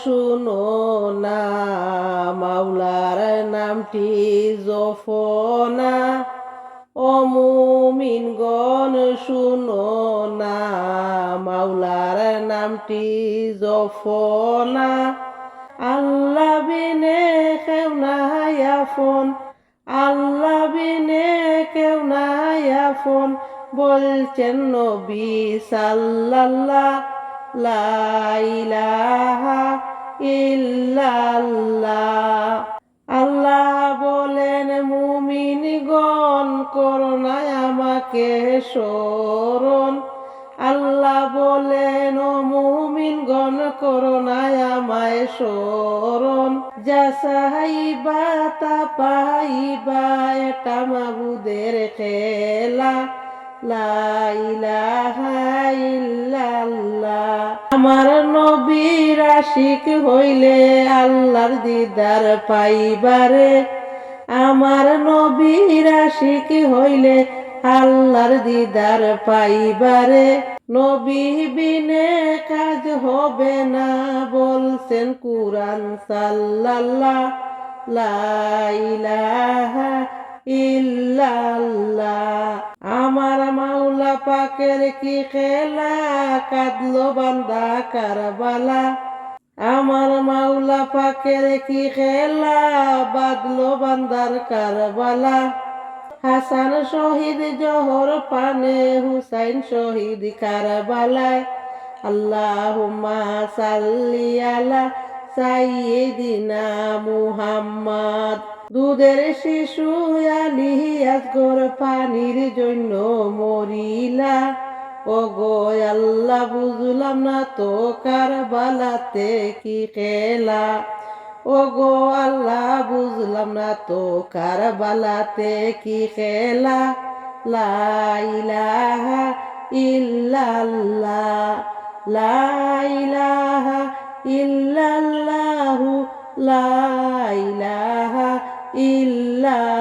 শুনো না, মাওলার নামটি জপনা। ও মুমিনগণ শুনো না, মাওলার নামটি জপনা। আল্লাহ বিনে কেউ নাই আপন, আল্লাহ বিনে কেউ নাই আপন, বলছেন নবী সাল্লাল্লাহ। লা ইলাহা ইল্লাল্লাহ। আল্লাহ বলেন মুমিনগণ করো না আমাকে স্মরণ। আল্লাহ বলেন ও মুমিনগণ করো না আমায় স্মরণ। যা চাইবা তা পাইবা, এটা মাবুদের খেলা। লা ইলাহা ইল্লাল্লাহ। আমার নবীর আশিক হইলে আল্লাহর দিদার পাইবারে। আমার নবীর আশিক হইলে আল্লাহর দিদার পাইবারে। নবী বিনে কাজ হবে না, বলছেন কুরআন সাল্লাল্লাহ। লা ইলাহা ইল্লাল্লাহ। আমার মাওলা পাকের কি খেলা, কাঁদলো বান্দা কারবালা। আমার মাওলা পাকের কি খেলা, বাদলো বান্দার কারবালা। হাসান শহীদ জহর পানে, হুসাইন শহীদ কারবালায়। আল্লাহুম্মা সাল্লি আলা সাইয়্যিদিনা মুহাম্মদ। দুধের শিশু আলী আসগর পানির জন্য মরিলা। ও গো আল্লাহ বুঝলাম না তো কারবালাতে কি খেলা। ও গো আল্লাহ বুঝলাম না তো কারবালাতে কি খেলা। লা ইলাহা ইল্লাল্লাহ। লা ইলাহা ইল্লাল্লাহু। লা ইলাহা ইল্লাল্লাহ।